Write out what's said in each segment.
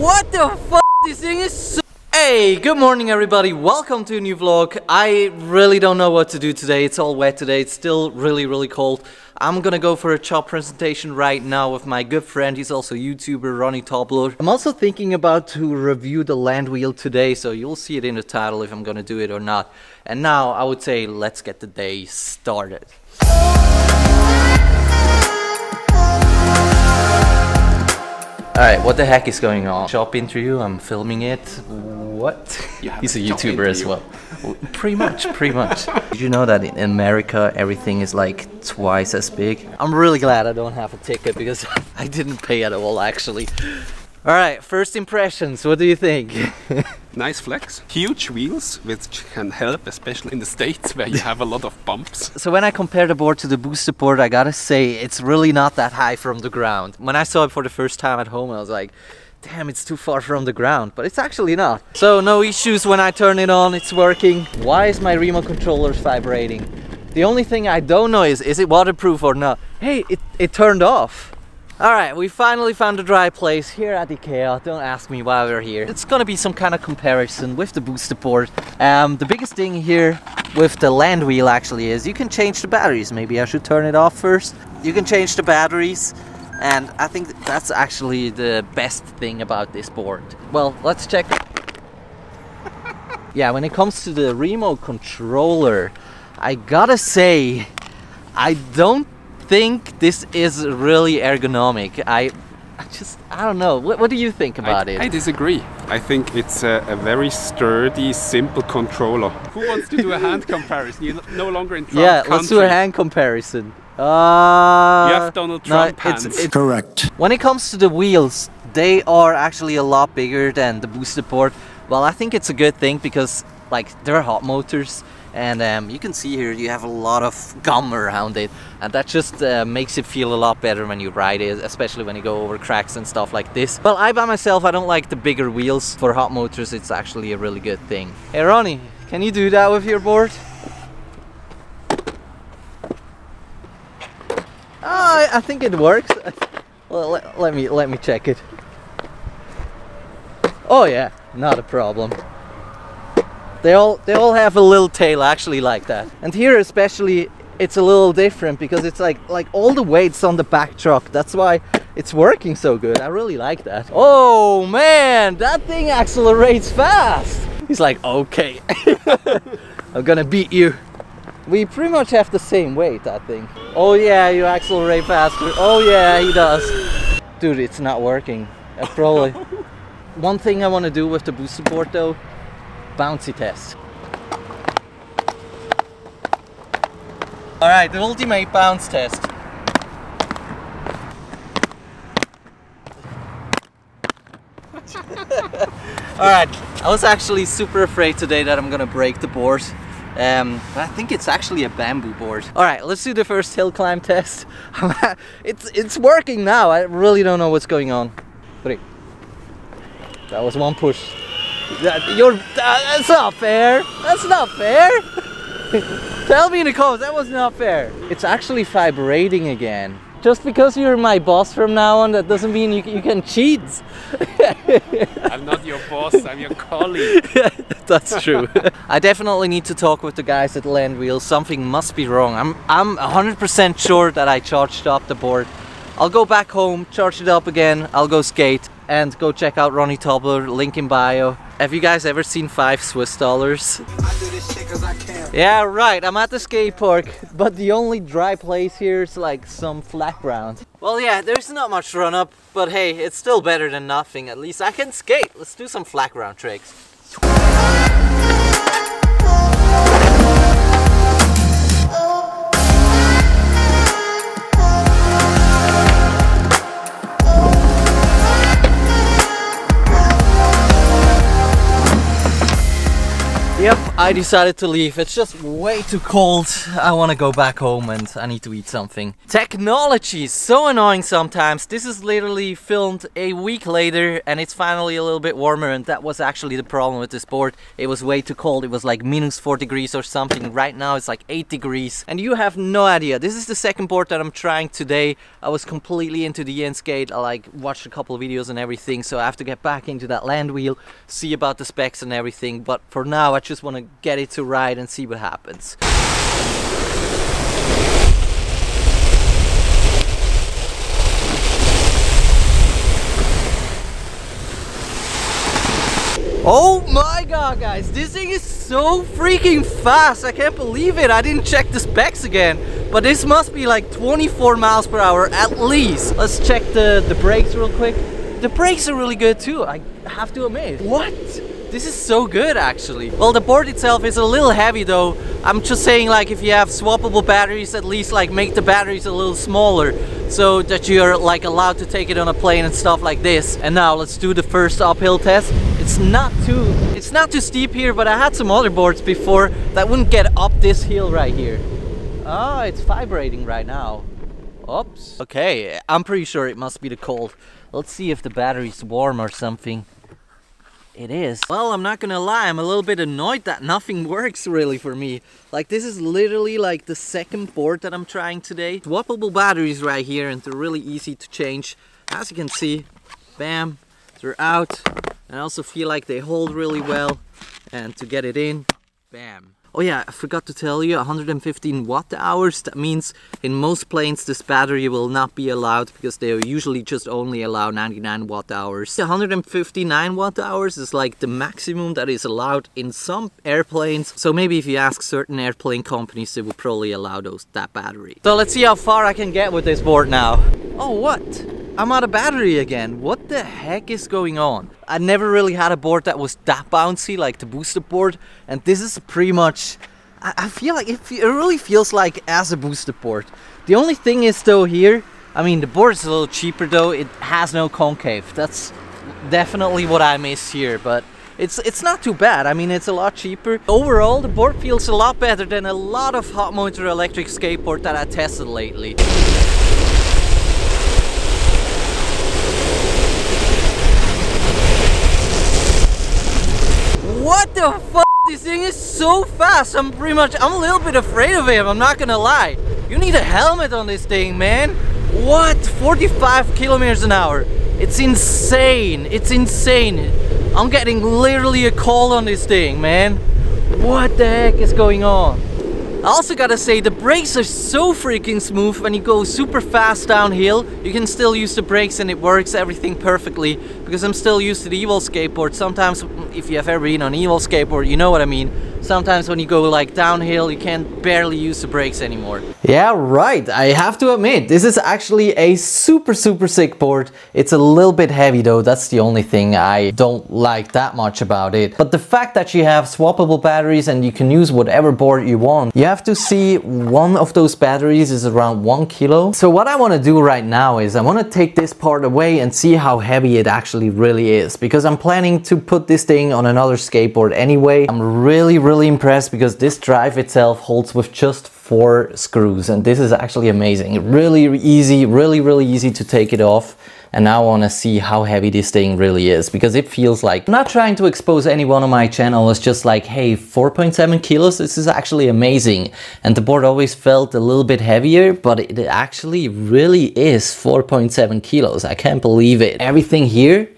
What the f***? This thing is so... Hey, good morning everybody, welcome to a new vlog. I really don't know what to do today, it's all wet today, it's still really cold. I'm gonna go for a job presentation right now with my good friend, he's also a YouTuber, Ronnie Tobler. I'm also thinking about to review the land wheel today, so you'll see it in the title if I'm gonna do it or not. And now I would say let's get the day started. Alright, what the heck is going on? Job interview, I'm filming it. What? He's a YouTuber as well. Pretty much. Did you know that in America everything is like twice as big? I'm really glad I don't have a ticket because I didn't pay at all actually. Alright, first impressions, what do you think? Nice flex, huge wheels which can help especially in the States where you have a lot of bumps. So when I compare the board to the boosted board, I gotta say it's really not that high from the ground. When I saw it for the first time at home I was like, damn, it's too far from the ground, but it's actually not. So no issues when I turn it on, it's working. Why is my remote controller vibrating? The only thing I don't know is it waterproof or not? Hey, it turned off. Alright, we finally found a dry place here at IKEA. Don't ask me why we're here. It's gonna be some kind of comparison with the boosted board. The biggest thing here with the land wheel actually is you can change the batteries. Maybe I should turn it off first. You can change the batteries, and I think that's actually the best thing about this board. Well, let's check. Yeah, when it comes to the remote controller, I gotta say, I don't think this is really ergonomic. I don't know. What do you think about it? I disagree. I think it's a very sturdy, simple controller. Who wants to do a hand comparison? You're no longer in Trump country. Let's do a hand comparison. You have Donald Trump hands. It's correct. When it comes to the wheels, they are actually a lot bigger than the boosted board. Well, I think it's a good thing because like they're hot motors. And you can see here you have a lot of gum around it, and that just makes it feel a lot better when you ride it, especially when you go over cracks and stuff like this. Well, I by myself, I don't like the bigger wheels. For hot motors, it's actually a really good thing. Hey Ronnie, can you do that with your board? Oh, I think it works. Well, let me check it. Oh yeah, not a problem. They all have a little tail actually like that. And here especially it's a little different because it's like all the weight's on the back truck. That's why it's working so good. I really like that. Oh man, that thing accelerates fast. He's like, okay, I'm gonna beat you. We pretty much have the same weight, I think. Oh yeah, you accelerate faster. Oh yeah, he does. Dude, it's not working. Probably. One thing I want to do with the boosted board though, bouncy test. Alright, the ultimate bounce test. Alright, I was actually super afraid today that I'm gonna break the board. But I think it's actually a bamboo board. Alright, let's do the first hill climb test. It's working now. I really don't know what's going on. 3. That was one push. That's not fair. That's not fair. Tell me in the comments, that was not fair. It's actually vibrating again. Just because you're my boss from now on, that doesn't mean you can cheat. I'm not your boss, I'm your colleague. That's true. I definitely need to talk with the guys at Land Wheel. Something must be wrong. I'm 100% sure that I charged up the board. I'll go back home, charge it up again, I'll go skate and go check out Ronnie Tobler, link in bio. Have you guys ever seen 5 Swiss dollars? Yeah, right, I'm at the skate park, but the only dry place here is like some flat ground. Well yeah, there's not much run up, but hey, it's still better than nothing. At least I can skate. Let's do some flat ground tricks. Yep, I decided to leave. It's just way too cold. I want to go back home and I need to eat something. Technology is so annoying sometimes. This is literally filmed a week later and it's finally a little bit warmer, and that was actually the problem with this board. It was way too cold. It was like -4 degrees or something. Right now it's like 8 degrees and you have no idea. This is the second board that I'm trying today. I was completely into the e-skate. I like watched a couple of videos and everything, so I have to get back into that land wheel, see about the specs and everything. But for now I just want to get it to ride and see what happens. Oh my god, guys, this thing is so freaking fast. I can't believe it. I didn't check the specs again, but this must be like 24 miles per hour at least. Let's check the brakes real quick. The brakes are really good too, I have to admit. What? This is so good actually. Well, the board itself is a little heavy though. I'm just saying, like, if you have swappable batteries, at least like make the batteries a little smaller so that you're like allowed to take it on a plane and stuff like this. And now let's do the first uphill test. It's not too steep here, but I had some other boards before that wouldn't get up this hill right here. Oh, it's vibrating right now. Oops. Okay, I'm pretty sure it must be the cold. Let's see if the battery's warm or something. It is. Well, I'm not gonna lie, I'm a little bit annoyed that nothing works really for me. Like, this is literally like the second board that I'm trying today. Swappable batteries right here, and they're really easy to change. As you can see, bam, they're out. And I also feel like they hold really well. And to get it in, bam. Oh yeah, I forgot to tell you, 115 watt hours. That means in most planes this battery will not be allowed because they usually just only allow 99 watt hours. 159 watt hours is like the maximum that is allowed in some airplanes. So maybe if you ask certain airplane companies, they would probably allow that battery. So let's see how far I can get with this board now. Oh, what? I'm out of battery again. What the heck is going on? I never really had a board that was that bouncy like the boosted board, and this is pretty much, I feel like it really feels like as a boosted board. The only thing is though here, I mean the board is a little cheaper though, it has no concave. That's definitely what I miss here, but it's not too bad. I mean, it's a lot cheaper. Overall, the board feels a lot better than a lot of hot motor electric skateboard that I tested lately. What the fuck? This thing is so fast. I'm a little bit afraid of him, I'm not gonna lie. You need a helmet on this thing, man. What? 45 kilometers an hour. It's insane. It's insane. I'm getting literally a call on this thing, man. What the heck is going on? I also gotta say, the brakes are so freaking smooth. When you go super fast downhill, you can still use the brakes and it works everything perfectly, because I'm still used to the Evil skateboard. Sometimes, if you have ever been on Evil skateboard, you know what I mean. Sometimes when you go like downhill, you can barely use the brakes anymore. Yeah, right. I have to admit, this is actually a super sick board. It's a little bit heavy though. That's the only thing I don't like that much about it. But the fact that you have swappable batteries and you can use whatever board you want. You have to see, one of those batteries is around 1 kilo. So what I want to do right now is I want to take this part away and see how heavy it actually really is, because I'm planning to put this thing on another skateboard anyway. I'm really impressed because this drive itself holds with just 4 screws, and this is actually amazing. Really easy to take it off. And now I want to see how heavy this thing really is, because it feels like, I'm not trying to expose anyone on my channel, it's just like, hey, 4.7 kilos, this is actually amazing. And the board always felt a little bit heavier, but it actually really is 4.7 kilos. I can't believe it. Everything here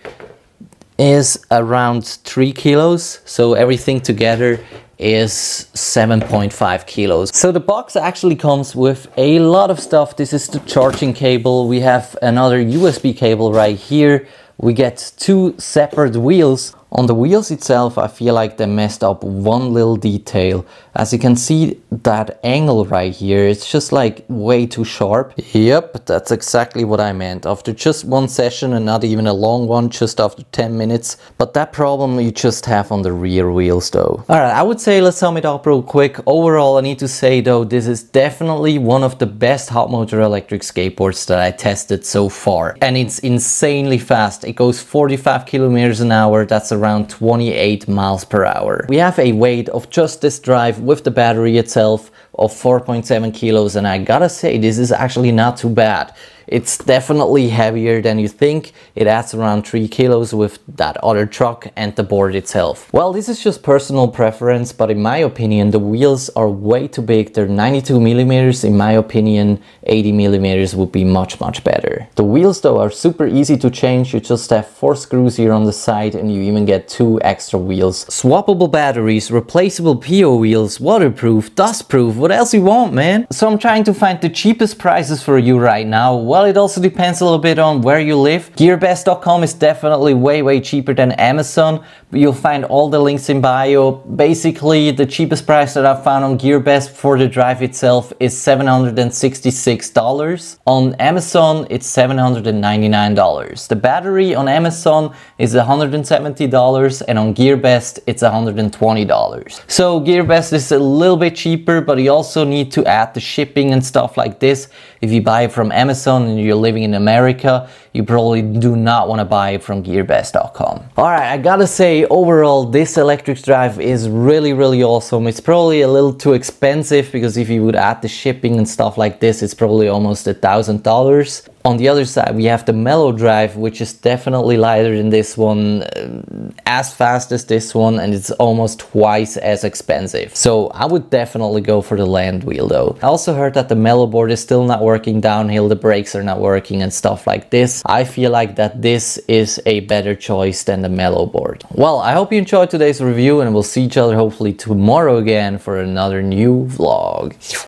is around 3 kilos, so everything together is 7.5 kilos. So the box actually comes with a lot of stuff. This is the charging cable. We have another USB cable right here. We get 2 separate wheels. On the wheels itself, I feel like they messed up one little detail. As you can see, that angle right here, it's just like way too sharp. Yep, that's exactly what I meant. After just one session, and not even a long one, just after 10 minutes. But that problem you just have on the rear wheels though. Alright, I would say let's sum it up real quick. Overall, I need to say though, this is definitely one of the best hot motor electric skateboards that I tested so far. And it's insanely fast. It goes 45 kilometers an hour. That's around 28 miles per hour. We have a weight of just this drive with the battery itself of 4.7 kilos, and I gotta say, this is actually not too bad. It's definitely heavier than you think. It adds around 3 kilos with that other truck and the board itself. Well, this is just personal preference, but in my opinion, the wheels are way too big. They're 92 millimeters. In my opinion, 80 millimeters would be much better. The wheels though are super easy to change. You just have 4 screws here on the side, and you even get 2 extra wheels. Swappable batteries, replaceable PO wheels, waterproof, dustproof. What else you want, man? So I'm trying to find the cheapest prices for you right now. Well, it also depends a little bit on where you live. Gearbest.com is definitely way cheaper than Amazon. You'll find all the links in bio. Basically, the cheapest price that I've found on Gearbest for the drive itself is $766. On Amazon, it's $799. The battery on Amazon is $170, and on Gearbest, it's $120. So Gearbest is a little bit cheaper, but you also need to add the shipping and stuff like this. If you buy it from Amazon and you're living in America, you probably do not want to buy it from Gearbest.com. Alright, I gotta say, overall, this electric drive is really awesome. It's probably a little too expensive, because if you would add the shipping and stuff like this, it's probably almost $1,000. On the other side, we have the Mellow Drive, which is definitely lighter than this one, as fast as this one, and it's almost twice as expensive. So I would definitely go for the land wheel though. I also heard that the Mellow board is still not working downhill, the brakes are not working and stuff like this. I feel like that this is a better choice than the Mellow board. Well, I hope you enjoyed today's review, and we'll see each other hopefully tomorrow again for another new vlog.